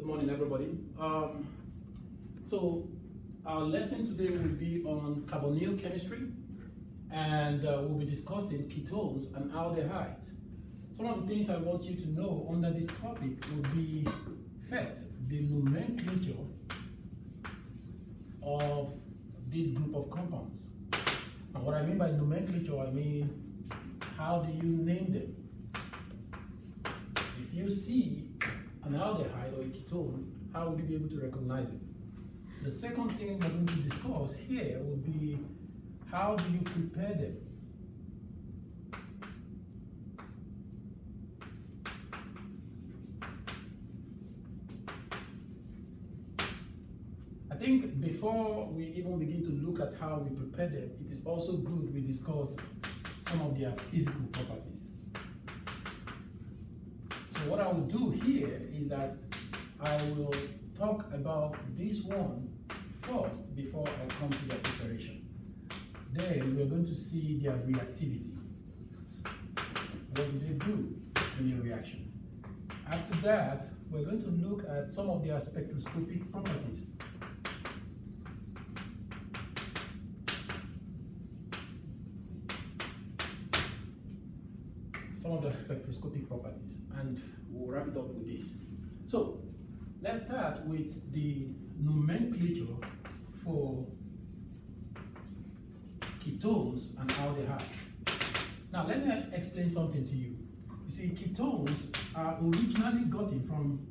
Good morning, everybody. So our lesson today will be on carbonyl chemistry, and we'll be discussing ketones and aldehydes. Some of the things I want you to know under this topic will be, first, the nomenclature of this group of compounds. And what I mean by nomenclature, I mean, how do you name them? If you see an aldehyde or a ketone, how would you be able to recognize it? The second thing we're going to discuss here would be, how do you prepare them? I think before we even begin to look at how we prepare them, it is also good we discuss some of their physical properties. So what I will do here is that I will talk about this one first before I come to their preparation. Then we're going to see their reactivity. What do they do in a reaction? After that, we're going to look at some of their spectroscopic properties. Some of the spectroscopic properties, and we'll wrap it up with this. So let's start with the nomenclature for ketones and aldehydes. Now let me explain something to you. You see, ketones are originally gotten from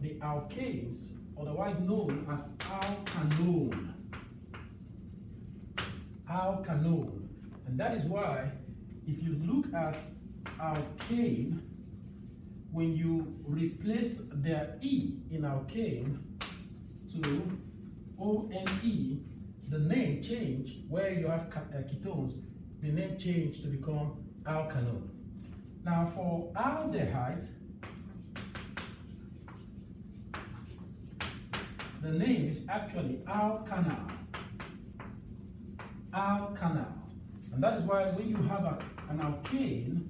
the alkanes, otherwise known as alkanone. Alkanone. And that is why, if you look at alkane, when you replace their E in alkane to ONE, the name change, where you have ketones, the name change to become alkanone. Now for aldehydes, the name is actually alkanal. Alkanal. And that is why when you have an alkane,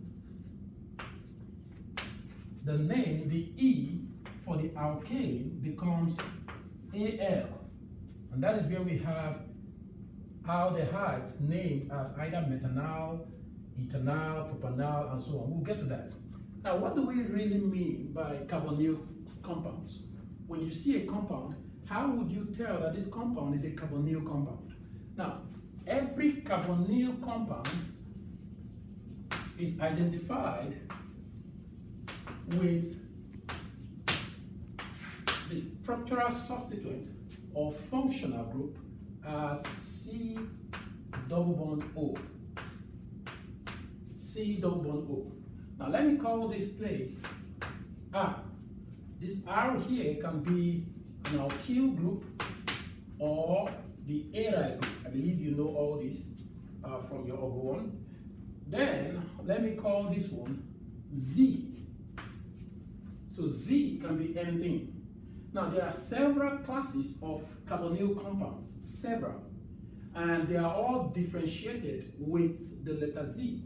the name, the E for the alkane becomes Al. And that is where we have aldehydes named as either methanol, ethanol, propanol, and so on. We'll get to that. Now, what do we really mean by carbonyl compounds? When you see a compound, how would you tell that this compound is a carbonyl compound? Now, every carbonyl compound is identified with the structural substituent or functional group as C double bond O. C double bond O. Now let me call this place R. This R here can be an alkyl group or the aryl group. I believe you know all this from your Ogo 1. Then let me call this one Z. So Z can be anything. Now there are several classes of carbonyl compounds, several, and they are all differentiated with the letter Z.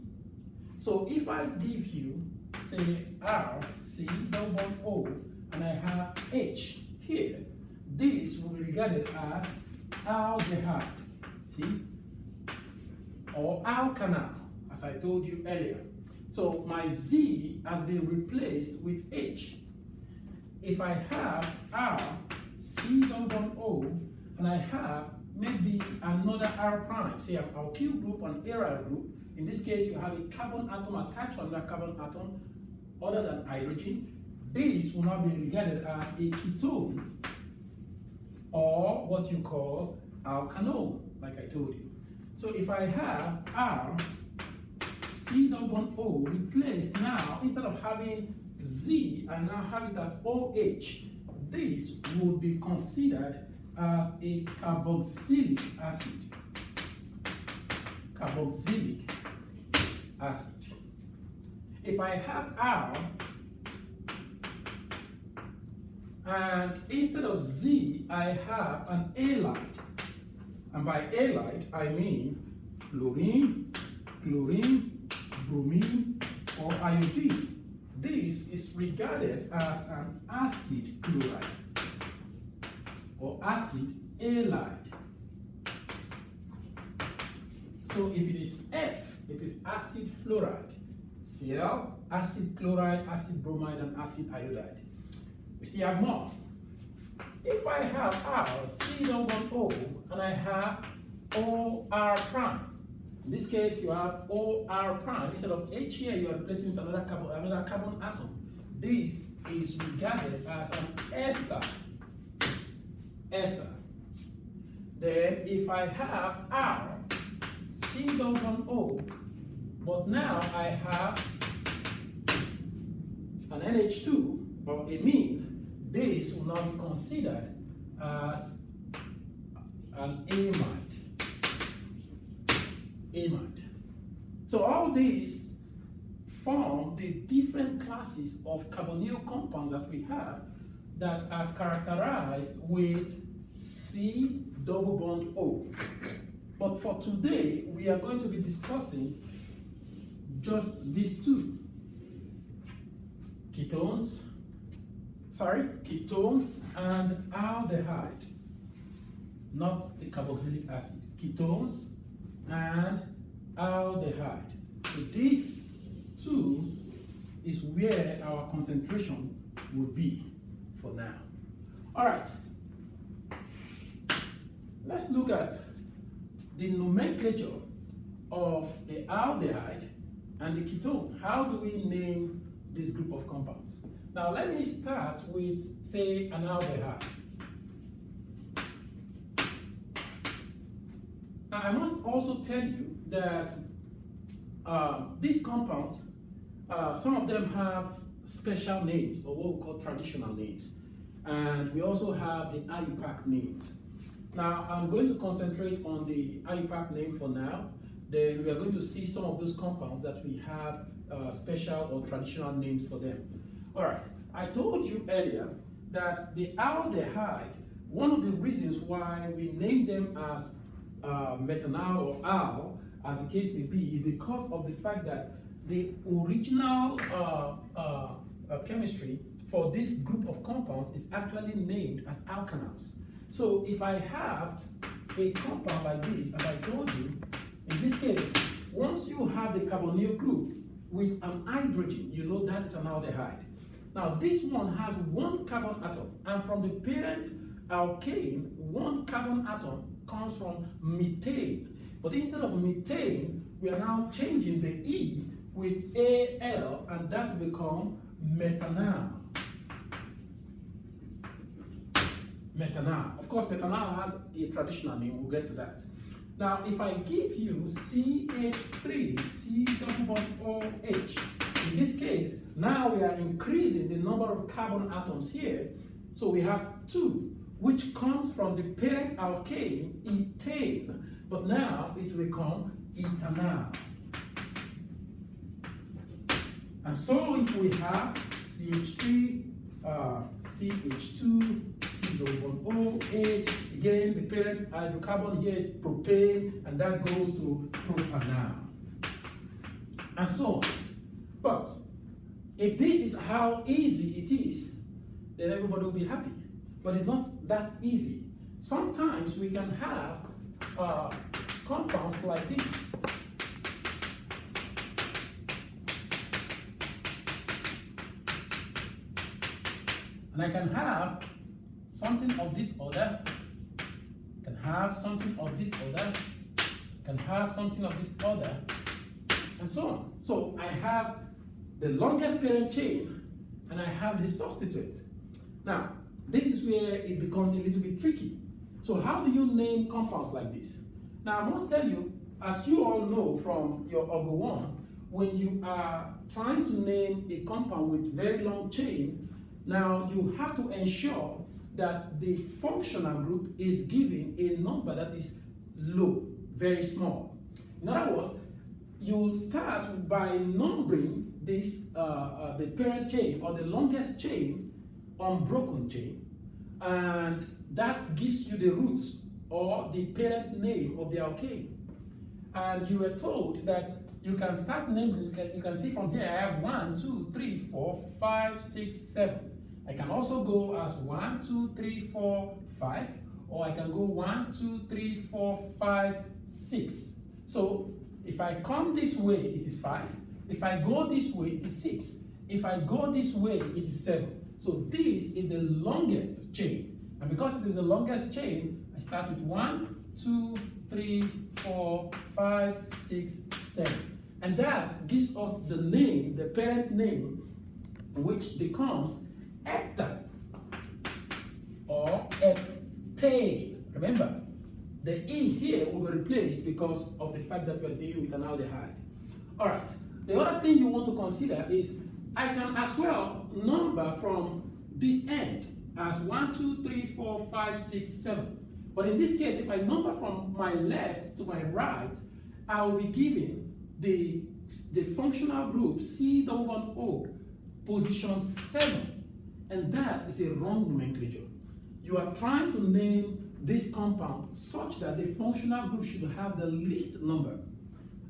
So if I give you, say, R, C, double bond O, and I have H here, this will be regarded as aldehyde, see, or alkanal, as I told you earlier. So my Z has been replaced with H. If I have R, C double bond O, and I have maybe another R prime, say an alkyl group, an aryl group, in this case you have a carbon atom attached to another carbon atom other than hydrogen, this will now be regarded as a ketone, or what you call alkanone, like I told you. So if I have R, C double bond O replaced, now instead of having Z, I now have it as OH. This would be considered as a carboxylic acid. Carboxylic acid. If I have R, and instead of Z, I have an halide. And by halide, I mean fluorine, chlorine, bromine, or iodine. this is regarded as an acid chloride or acid halide. So if it is F, it is acid fluoride. Cl, acid chloride, acid bromide, and acid iodide. We still have more. If I have R, C-double-O, and I have OR prime. In this case, you have OR prime. Instead of H here, you are replacing with another carbon atom. This is regarded as an ester. Ester. Then, if I have R, C-double-O, but now I have an NH2 or amine, this will now be considered as an amide. Amide. So all these form the different classes of carbonyl compounds that we have that are characterized with C double bond O. But for today, we are going to be discussing just these two. Ketones and aldehyde, not the carboxylic acid. Ketones and aldehyde. So this two is where our concentration will be for now. All right. Let's look at the nomenclature of the aldehyde and the ketone. How do we name this group of compounds? Now let me start with, say, an aldehyde. Now I must also tell you that these compounds, some of them have special names, or what we call traditional names. And we also have the IUPAC names. Now I'm going to concentrate on the IUPAC name for now. Then we are going to see some of those compounds that we have special or traditional names for them. All right, I told you earlier that the aldehyde, one of the reasons why we name them as methanal or al, as the case may be, is because of the fact that the original chemistry for this group of compounds is actually named as alkanals. So if I have a compound like this, as I told you, in this case, once you have the carbonyl group with an hydrogen, you know that is an aldehyde. Now this one has one carbon atom, and from the parent alkane, one carbon atom comes from methane. But instead of methane, we are now changing the E with Al, and that will become methanal. Methanal. Of course, methanal has a traditional name, we'll get to that. Now, if I give you CH3, C double bond OH, in this case, now we are increasing the number of carbon atoms here. So we have 2, which comes from the parent alkane, ethane. But now it will become ethanal. And so if we have CH3, CH2, C double bond OH, again the parent hydrocarbon here is propane, and that goes to propanal. And so on. But if this is how easy it is, then everybody will be happy. But it's not that easy. Sometimes we can have compounds like this. And I can have something of this order, can have something of this order, can have something of this order, and so on. So I have the longest parent chain, and I have the substituent. Now, this is where it becomes a little bit tricky. So how do you name compounds like this? Now, I must tell you, as you all know from your Ogo 1, when you are trying to name a compound with very long chain, now you have to ensure that the functional group is given a number that is low, very small. In other words, you start by numbering this, the parent chain or the longest chain, unbroken chain, and that gives you the roots or the parent name of the alkane. And you were told that you can start naming. You can see from here I have 1, 2, 3, 4, 5, 6, 7. I can also go as 1, 2, 3, 4, 5, or I can go 1, 2, 3, 4, 5, 6. So if I come this way, it is 5. If I go this way, it is 6. If I go this way, it is 7. So this is the longest chain. And because it is the longest chain, I start with 1, 2, 3, 4, 5, 6, 7. And that gives us the name, the parent name, which becomes hepta or heptane. Remember, the E here will be replaced because of the fact that we are dealing with an aldehyde. All right. The other thing you want to consider is I can as well number from this end as 1, 2, 3, 4, 5, 6, 7. But in this case, if I number from my left to my right, I will be given the functional group C11O, position 7. And that is a wrong nomenclature. You are trying to name this compound such that the functional group should have the least number.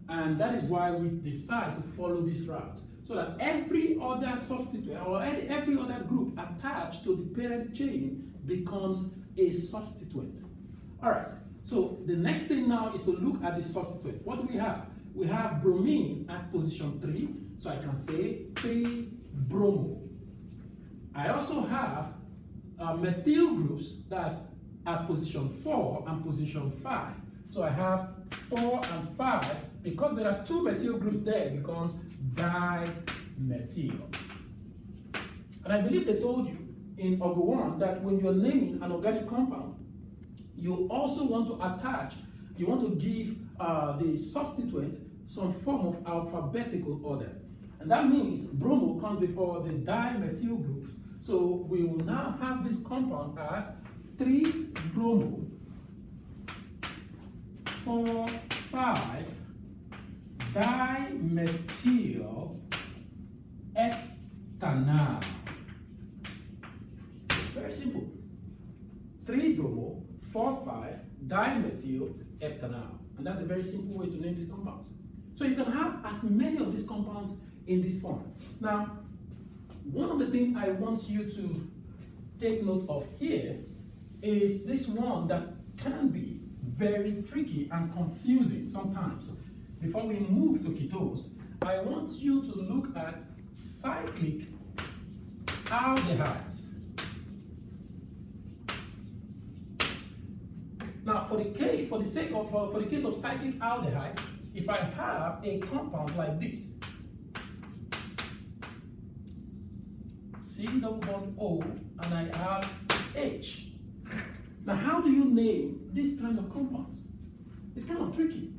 And that is why we decide to follow this route, so that every other substituent or every other group attached to the parent chain becomes a substituent. All right, so the next thing now is to look at the substituent. What do we have? We have bromine at position 3, so I can say 3-bromo. I also have methyl groups that's at position 4 and position 5. So I have 4 and 5. Because there are 2 methyl groups there, it becomes dimethyl. And I believe they told you in Ogo 1 that when you're naming an organic compound, you also want to attach, you want to give the substituent some form of alphabetical order. And that means bromo comes before the dimethyl groups. So we will now have this compound as 3-bromo, 4, 5, dimethyl heptanal. Very simple. 3-bromo, 4, 5, dimethyl heptanal. And that's a very simple way to name these compounds. So you can have as many of these compounds in this form. Now, one of the things I want you to take note of here is this one that can be very tricky and confusing sometimes. Before we move to ketones, I want you to look at cyclic aldehydes. Now, for the case of cyclic aldehydes, if I have a compound like this, C-double-bond-O, and I have H. Now, how do you name this kind of compounds? It's kind of tricky.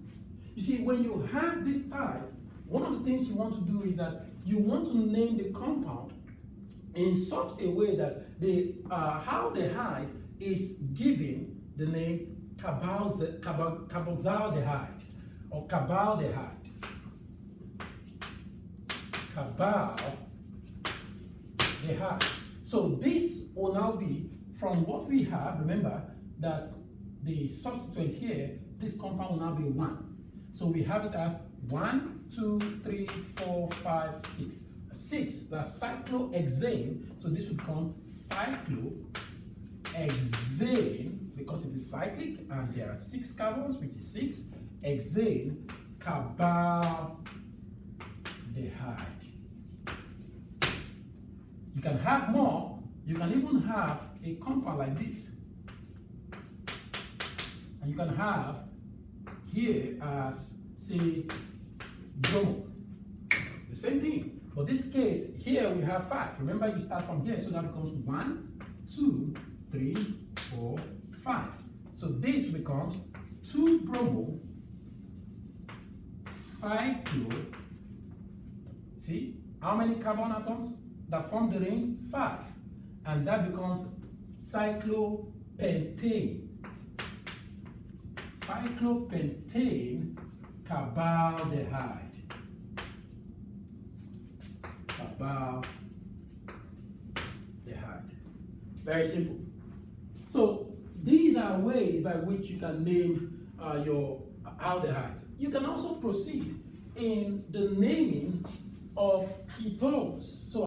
You see, when you have this type, one of the things you want to do is that you want to name the compound in such a way that the aldehyde is given the name carboxaldehyde or carbaldehyde. Carbaldehyde. So this will now be from what we have. Remember that the substituent here, this compound will now be 1. So we have it as 1, 2, 3, 4, 5, 6. 6, that's cyclohexane. So this would become cyclohexane because it is cyclic and there are 6 carbons, which is 6. Hexane carbaldehyde. You can have more. You can even have a compound like this. And you can have here as, say, bromo. The same thing. For this case, here we have 5. Remember, you start from here, so that becomes 1, 2, 3, 4, 5. So this becomes 2-bromo cyclo. See, how many carbon atoms that form the ring? 5. And that becomes cyclopentane. Cyclopentane carbaldehyde. Carbaldehyde. Very simple. So these are ways by which you can name your aldehydes. You can also proceed in the naming of ketones. So